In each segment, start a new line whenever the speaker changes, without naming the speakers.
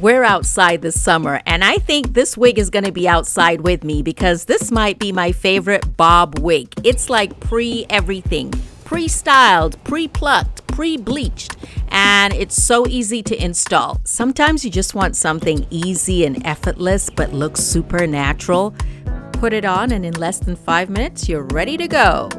We're outside this summer, and I think this wig is going to be outside with me because this might be my favorite bob wig. It's like pre-everything, pre-styled, pre-plucked, pre-bleached, and it's so easy to install. Sometimes you just want something easy and effortless but looks super natural. Put it on, and in less than 5 minutes, you're ready to go.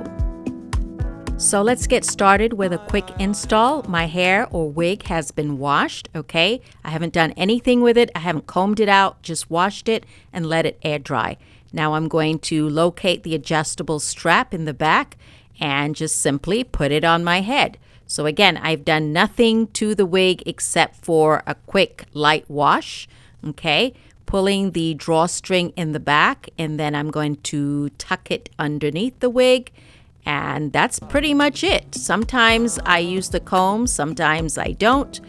So let's get started with a quick install. My hair or wig has been washed, okay? I haven't done anything with it. I haven't combed it out, just washed it and let it air dry. Now I'm going to locate the adjustable strap in the back and just simply put it on my head. So again, I've done nothing to the wig except for a quick light wash, okay? Pulling the drawstring in the back, and then I'm going to tuck it underneath the wig. And that's pretty much it. Sometimes I use the comb, sometimes I don't.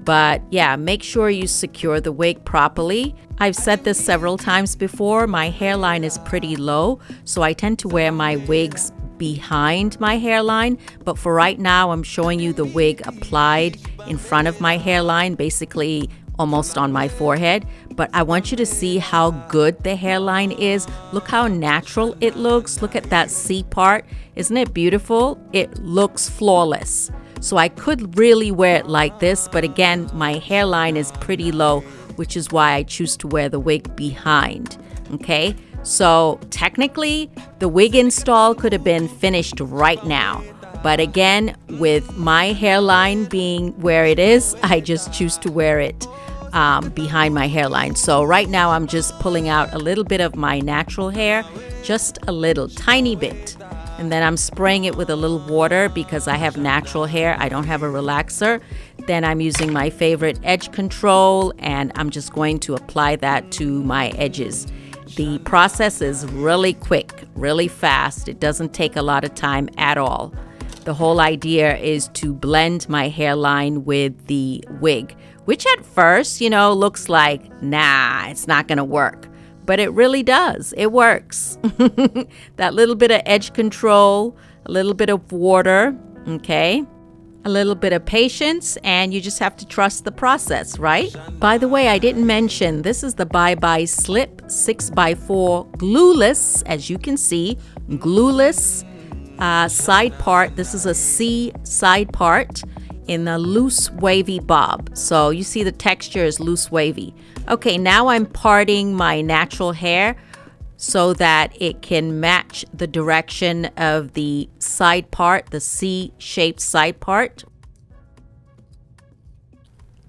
But yeah, make sure you secure the wig properly. I've said this several times before, my hairline is pretty low, so I tend to wear my wigs behind my hairline. But for right now, I'm showing you the wig applied in front of my hairline, basically almost on my forehead. But I want you to see how good the hairline is. Look how natural it looks. Look at that C part. Isn't it beautiful? It looks flawless. So I could really wear it like this, but again, my hairline is pretty low, which is why I choose to wear the wig behind. Okay, so technically the wig install could have been finished right now. But again, with my hairline being where it is, I just choose to wear it behind my hairline. So right now I'm just pulling out a little bit of my natural hair, just a little tiny bit. And then I'm spraying it with a little water because I have natural hair. I don't have a relaxer. Then I'm using my favorite edge control, and I'm just going to apply that to my edges. The process is really quick, really fast. It doesn't take a lot of time at all. The whole idea is to blend my hairline with the wig, which at first, looks like, nah, it's not going to work. But it really does. It works. That little bit of edge control, a little bit of water, okay? A little bit of patience, and you just have to trust the process, right? By the way, I didn't mention, this is the Byebye Slip 6x4 Glueless, as you can see, glueless side part. This is a C side part in a loose wavy bob. So you see the texture is loose wavy. Okay, now I'm parting my natural hair so that it can match the direction of the side part, the C-shaped side part.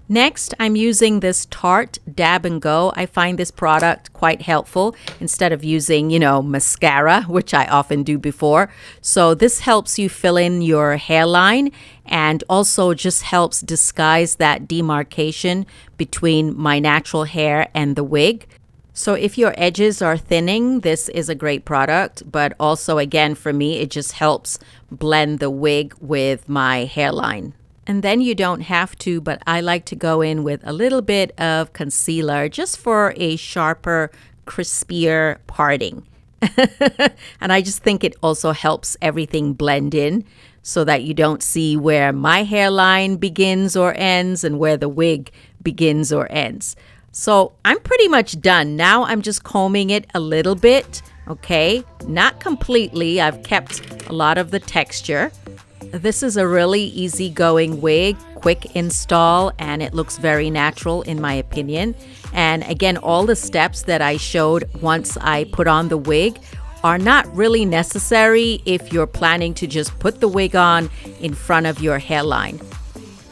Next, I'm using this Tarte Dab and Go. I find this product quite helpful instead of using, mascara, which I often do before. So this helps you fill in your hairline and also just helps disguise that demarcation between my natural hair and the wig. So if your edges are thinning, this is a great product. But also, again, for me, it just helps blend the wig with my hairline. And then you don't have to, but I like to go in with a little bit of concealer just for a sharper, crispier parting. And I just think it also helps everything blend in so that you don't see where my hairline begins or ends and where the wig begins or ends. So I'm pretty much done. Now I'm just combing it a little bit, okay? Not completely. I've kept a lot of the texture. This is a really easygoing wig, quick install, and it looks very natural in my opinion. And again, all the steps that I showed once I put on the wig are not really necessary if you're planning to just put the wig on in front of your hairline.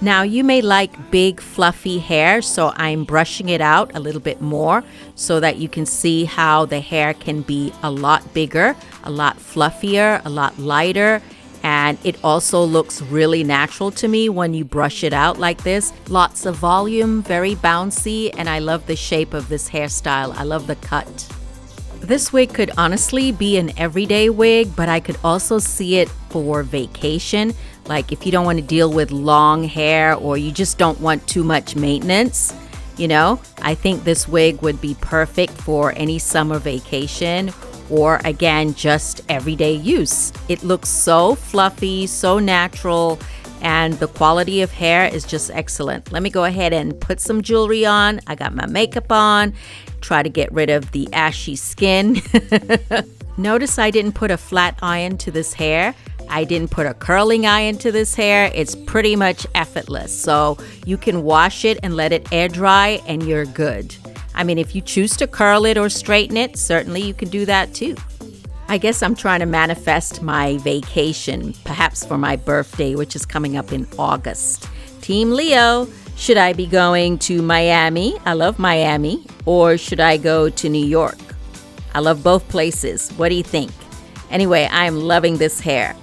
Now, you may like big fluffy hair, so I'm brushing it out a little bit more so that you can see how the hair can be a lot bigger, a lot fluffier, a lot lighter. And it also looks really natural to me when you brush it out like this. Lots of volume, very bouncy, and I love the shape of this hairstyle. I love the cut. This wig could honestly be an everyday wig, but I could also see it for vacation. Like if you don't want to deal with long hair or you just don't want too much maintenance, I think this wig would be perfect for any summer vacation or again, just everyday use. It looks so fluffy, so natural, and the quality of hair is just excellent. Let me go ahead and put some jewelry on. I got my makeup on, try to get rid of the ashy skin. Notice I didn't put a flat iron to this hair. I didn't put a curling iron to this hair. It's pretty much effortless. So you can wash it and let it air dry and you're good. I mean, if you choose to curl it or straighten it, certainly you can do that too. I guess I'm trying to manifest my vacation, perhaps for my birthday, which is coming up in August. Team Leo, should I be going to Miami? I love Miami. Or should I go to New York? I love both places. What do you think? Anyway, I'm loving this hair.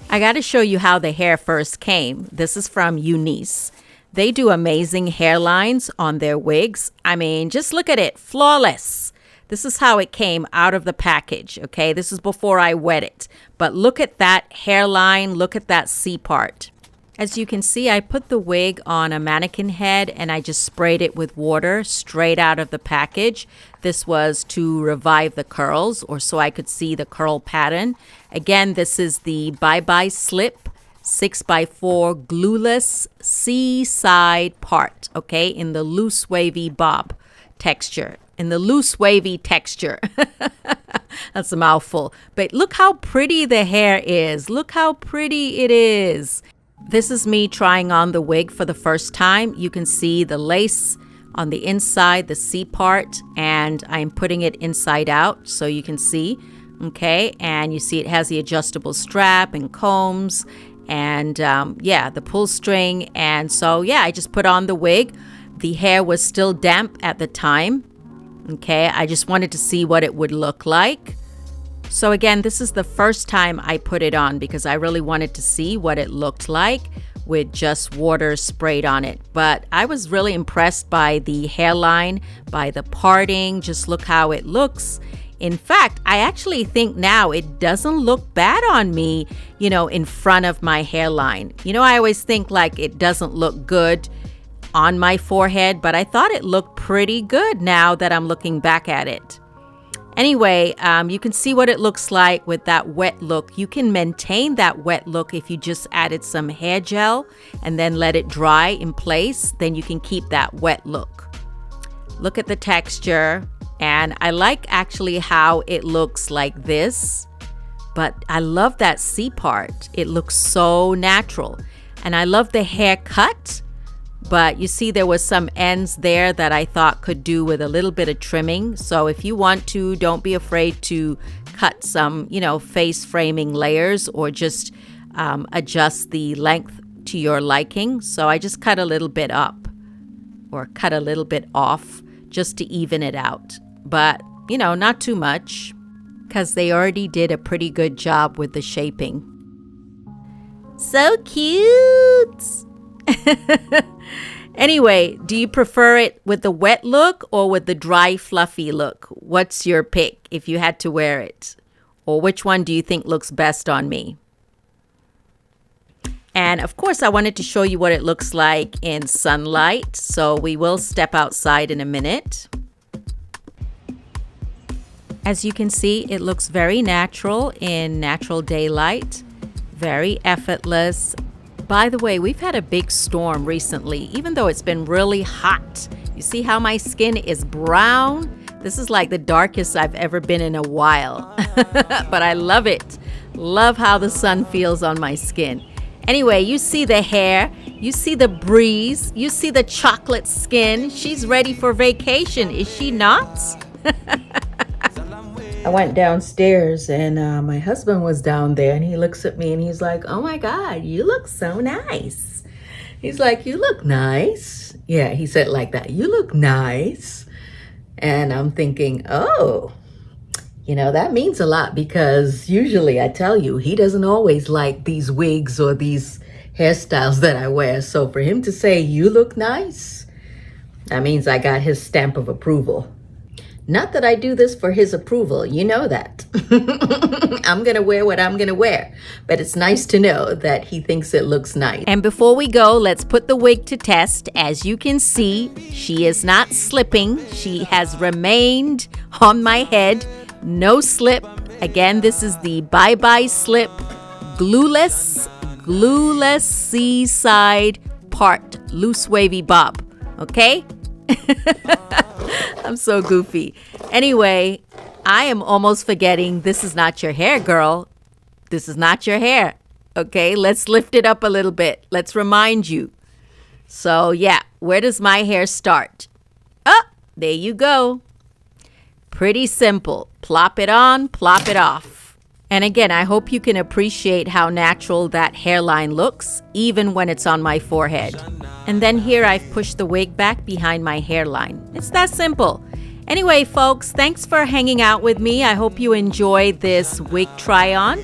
I got to show you how the hair first came. This is from UNice. They do amazing hairlines on their wigs. I mean, just look at it. Flawless. This is how it came out of the package, okay? This is before I wet it. But look at that hairline. Look at that C part. As you can see, I put the wig on a mannequin head and I just sprayed it with water straight out of the package. This was to revive the curls or so I could see the curl pattern. Again, this is the Byebye Slip 6x4 Glueless C-side part, okay, in the loose wavy bob texture. In the loose wavy texture. That's a mouthful. But look how pretty the hair is. Look how pretty it is. This is me trying on the wig for the first time. You can see the lace on the inside, the C part, and I'm putting it inside out so you can see. Okay, and you see it has the adjustable strap and combs and the pull string. And so, I just put on the wig. The hair was still damp at the time. Okay, I just wanted to see what it would look like. So again, this is the first time I put it on because I really wanted to see what it looked like with just water sprayed on it. But I was really impressed by the hairline, by the parting. Just look how it looks. In fact, I actually think now it doesn't look bad on me, in front of my hairline. I always think like it doesn't look good on my forehead, but I thought it looked pretty good now that I'm looking back at it. Anyway, you can see what it looks like with that wet look. You can maintain that wet look if you just added some hair gel and then let it dry in place. Then you can keep that wet look. Look at the texture. And I like actually how it looks like this. But I love that C part. It looks so natural. And I love the haircut. But you see there was some ends there that I thought could do with a little bit of trimming. So if you want to, don't be afraid to cut some, face framing layers or just adjust the length to your liking. So I just cut a little bit up or cut a little bit off just to even it out. But, not too much because they already did a pretty good job with the shaping. So cute! Anyway, do you prefer it with the wet look or with the dry, fluffy look? What's your pick if you had to wear it? Or which one do you think looks best on me? And of course, I wanted to show you what it looks like in sunlight. So we will step outside in a minute. As you can see, it looks very natural in natural daylight. Very effortless. By the way, we've had a big storm recently, even though it's been really hot. You see how my skin is brown? This is like the darkest I've ever been in a while. But I love it. Love how the sun feels on my skin. Anyway, you see the hair, you see the breeze, you see the chocolate skin. She's ready for vacation, is she not? I went downstairs and my husband was down there and he looks at me and he's like, oh my God, you look so nice. He's like, you look nice. Yeah, he said it like that. You look nice. And I'm thinking, oh, that means a lot because usually I tell you, he doesn't always like these wigs or these hairstyles that I wear. So for him to say, you look nice, that means I got his stamp of approval. Not that I do this for his approval, you know that. I'm going to wear what I'm going to wear. But it's nice to know that he thinks it looks nice. And before we go, let's put the wig to test. As you can see, she is not slipping. She has remained on my head. No slip. Again, this is the Byebye Slip Glueless Glueless Seaside Part Loose Wavy Bob. Okay? I'm so goofy. Anyway, I am almost forgetting this is not your hair, girl. This is not your hair. Okay, let's lift it up a little bit. Let's remind you. So yeah, where does my hair start? Oh, there you go. Pretty simple. Plop it on, plop it off. And again, I hope you can appreciate how natural that hairline looks, even when it's on my forehead. And then here I've pushed the wig back behind my hairline. It's that simple. Anyway, folks, thanks for hanging out with me. I hope you enjoyed this wig try-on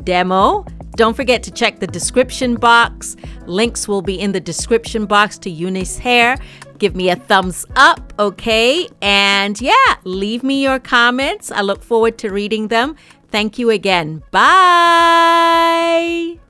demo. Don't forget to check the description box. Links will be in the description box to UNice Hair. Give me a thumbs up, okay? And yeah, leave me your comments. I look forward to reading them. Thank you again. Bye.